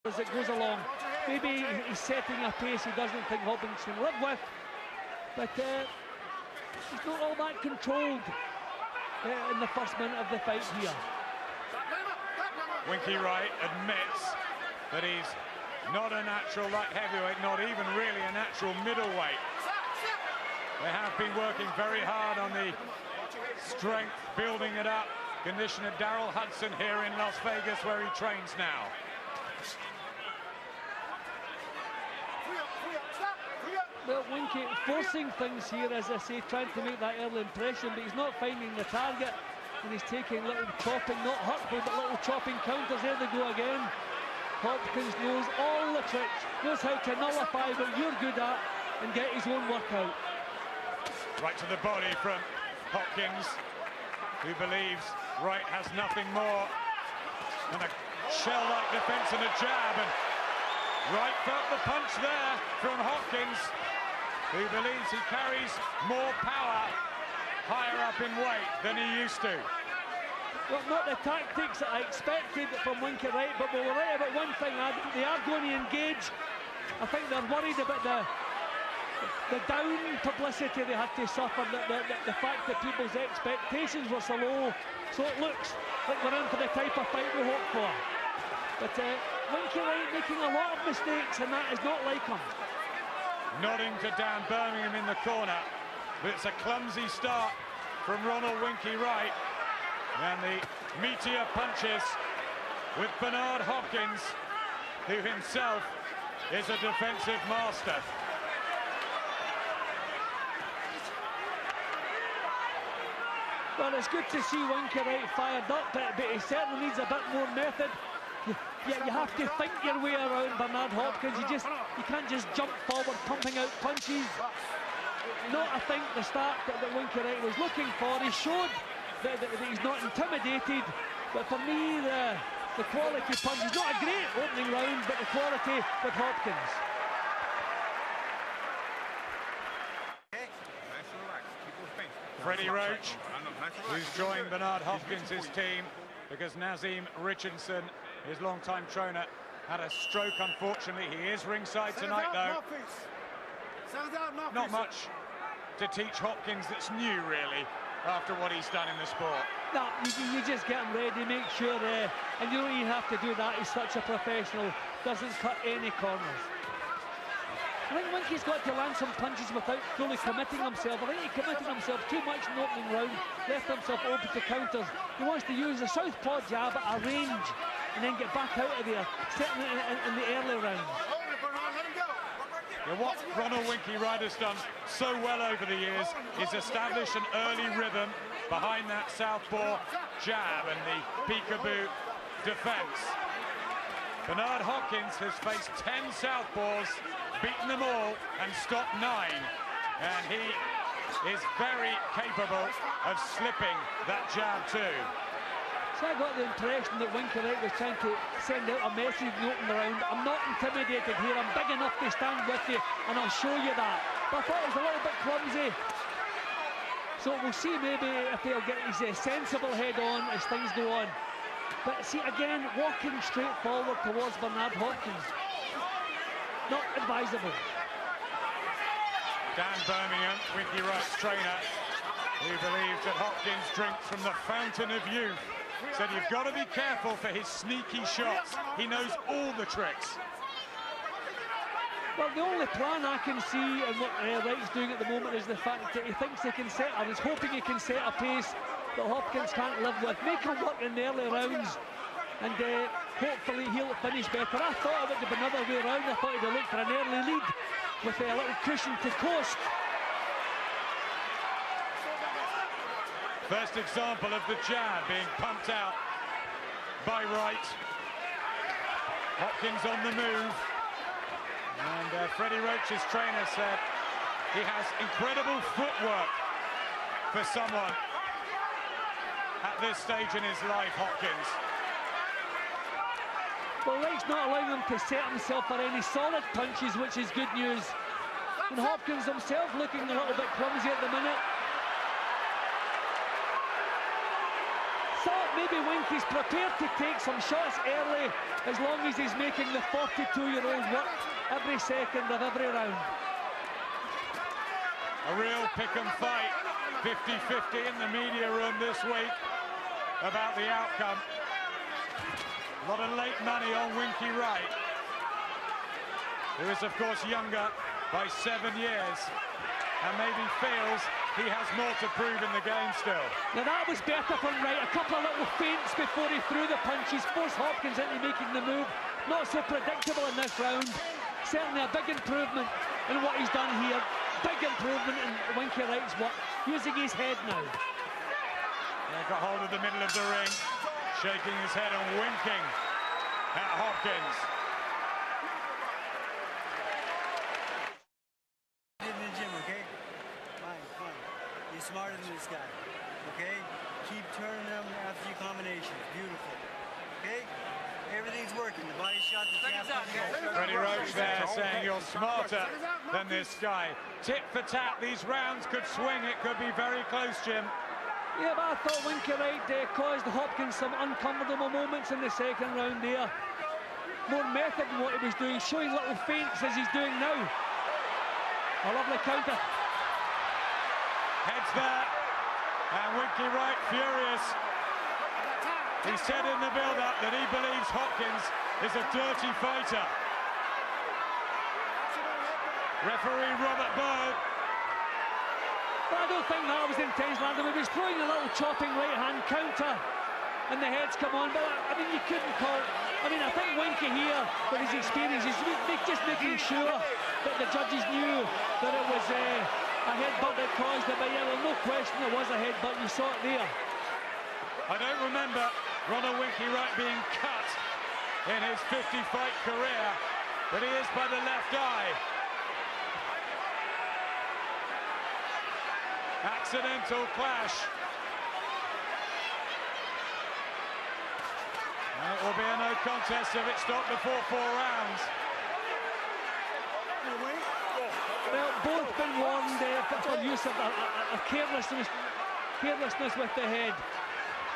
as it goes along. Maybe he's setting a pace he doesn't think Hopkins can live with, but he's not all that controlled in the first minute of the fight here. Winky Wright admits that he's not a natural light heavyweight, not even really a natural middleweight. They have been working very hard on the strength, building it up. Conditioner Darrell Hudson here in Las Vegas, where he trains now. Well, Winky forcing things here, as I say, trying to make that early impression, but he's not finding the target, and he's taking little chopping, not hurtful, but little chopping counters. There they go again. Hopkins knows all the tricks, knows how to nullify what you're good at and get his own workout. Right to the body from Hopkins, who believes Wright has nothing more than a shell-like defense and a jab, and Wright felt the punch there from Hopkins, who believes he carries more power higher up in weight than he used to. Well, not the tactics that I expected from Winky Wright, but we were right about one thing, Adam. They are going to engage. I think they're worried about the down publicity they had to suffer, the fact that people's expectations were so low, so it looks like we're in for the type of fight we hope for. But Winky Wright making a lot of mistakes, and that is not like him. Nodding to Dan Birmingham in the corner, but it's a clumsy start from Ronald Winky Wright, and the meteor punches with Bernard Hopkins, who himself is a defensive master. Well, it's good to see Winky Wright fired up, but he certainly needs a bit more method. You have to think your way around Bernard Hopkins. You can't just jump forward, pumping out punches. Not, I think, the start that Winky Wright was looking for. He showed that he's not intimidated, but for me, the quality punch is not a great opening round, but the quality with Hopkins. Freddie Roach, who's joined Bernard Hopkins' team because Nazim Richardson, his longtime trainer, had a stroke, unfortunately. He is ringside tonight, though. Not much to teach Hopkins that's new, really, after what he's done in the sport. No, you just get him ready, make sure, and you don't even have to do that. He's such a professional, doesn't cut any corners. I think Winky's got to land some punches without fully committing himself. I think he committed himself too much in the opening round, left himself open to counters. He wants to use the southpaw jab at a range and then get back out of there, certainly in the early rounds. Yeah, what Ronald Winky Wright has done so well over the years is establish an early rhythm behind that southpaw jab and the peekaboo defense. Bernard Hopkins has faced 10 southpaws, beaten them all and stopped 9, and he is very capable of slipping that jab too. So I got the impression that Winky Wright was trying to send out a message in the open round. I'm not intimidated here, I'm big enough to stand with you, and I'll show you that. But I thought it was a little bit clumsy. So we'll see maybe if he'll get his sensible head on as things go on. But see, again, walking straight forward towards Bernard Hopkins. Not advisable. Dan Birmingham, Winky Wright's trainer, who believes that Hopkins drinks from the fountain of youth, said you've got to be careful for his sneaky shots. He knows all the tricks. Well, the only plan I can see and what Wright's doing at the moment is the fact that he thinks he can set, or he's hoping he can set a pace that Hopkins can't live with. Make him work in the early rounds, and hopefully he'll finish better. I thought it would have been another way around. I thought he'd have looked for an early lead with a little cushion to coast. First example of the jab being pumped out by Wright. Hopkins on the move. And Freddie Roach's trainer said he has incredible footwork for someone at this stage in his life, Hopkins. Well, Wright's not allowing him to set himself for any solid punches, which is good news. And Hopkins himself looking a little bit clumsy at the minute. So maybe Winky's prepared to take some shots early, as long as he's making the 42-year-old work every second of every round. A real pick and fight, 50-50 in the media room this week about the outcome. A lot of late money on Winky Wright, who is of course younger by 7 years and maybe feels he has more to prove in the game still. Now that was better from Wright. A couple of little feints before he threw the punches, forced Hopkins into making the move. Not so predictable in this round. Certainly a big improvement in what he's done here. Big improvement in Winky Wright's work, using his head now. Yeah, got hold of the middle of the ring, shaking his head and winking at Hopkins. In the gym, okay? Fine. You're smarter than this guy, okay? Keep turning them after your combinations. Beautiful, okay? Everything's working. The body shot, the jab. Freddie Roach there saying you're smarter than this guy. Tit for tat, these rounds could swing. It could be very close, Jim. Yeah, but I thought Winky Wright caused Hopkins some uncomfortable moments in the second round there. More method in what he was doing, showing little feints as he's doing now. A lovely counter. Heads there, and Winky Wright furious. He said in the build-up that he believes Hopkins is a dirty fighter. Referee Robert Bird. But I don't think that was intentional. He was throwing a little chopping right-hand counter, and the heads come on. But I mean, you couldn't call. I mean, I think Winky here, with his experience, is just making sure that the judges knew that it was a headbutt that caused it. But yeah, well, no question it was a headbutt. You saw it there. I don't remember Ronald Winky Wright being cut in his 50-fight career, but he is by the left eye. Accidental clash. And it will be a no contest if it stopped before 4 rounds. Well, both been warned for use of a carelessness with the head.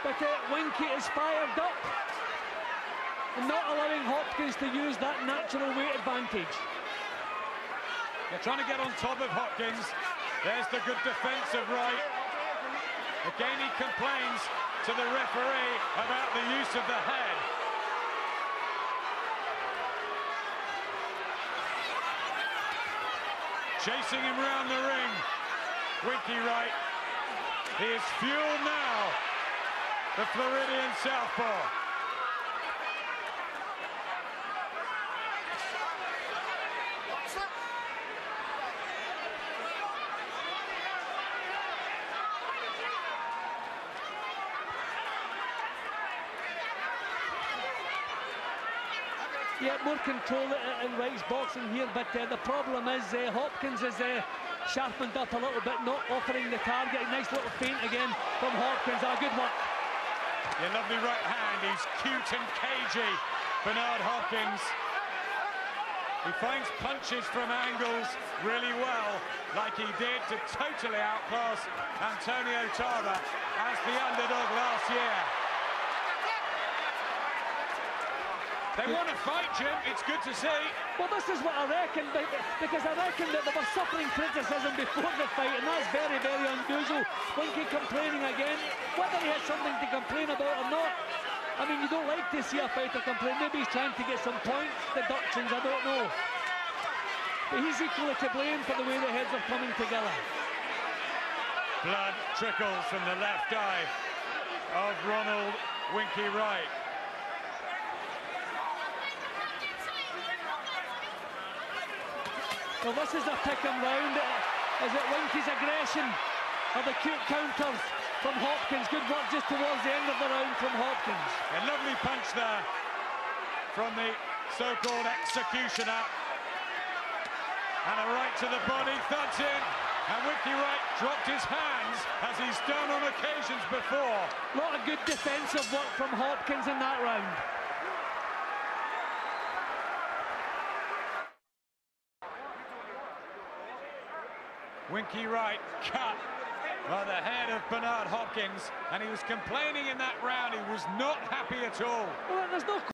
But Winky is fired up and not allowing Hopkins to use that natural weight advantage. They're trying to get on top of Hopkins. There's the good defense of Wright. Again, he complains to the referee about the use of the head. Chasing him round the ring, Winky Wright. He is fueled now, the Floridian southpaw. Yeah, more control in Wright's boxing here, but the problem is Hopkins is sharpened up a little bit, not offering the target. A nice little feint again from Hopkins. Good work. Yeah, lovely right hand. He's cute and cagey, Bernard Hopkins. He finds punches from angles really well, like he did to totally outclass Antonio Tarver as the underdog last year. They want to fight, Jim. It's good to see. Well, this is what I reckon, because I reckon that they were suffering criticism before the fight, and that's very, very unusual. Winky complaining again, whether he had something to complain about or not. I mean, you don't like to see a fighter complain. Maybe he's trying to get some points deductions, I don't know. But he's equally to blame for the way the heads are coming together. Blood trickles from the left eye of Ronald Winky Wright. Well, this is a pick and round. Is it Winky's aggression or the cute counters from Hopkins? Good work just towards the end of the round from Hopkins. A lovely punch there from the so-called executioner. And a right to the body, thuds in. And Winky Wright dropped his hands as he's done on occasions before. A lot of good defensive work from Hopkins in that round. Winky Wright cut Well, the head of Bernard Hopkins, and he was complaining in that round. He was not happy at all. Well, there's no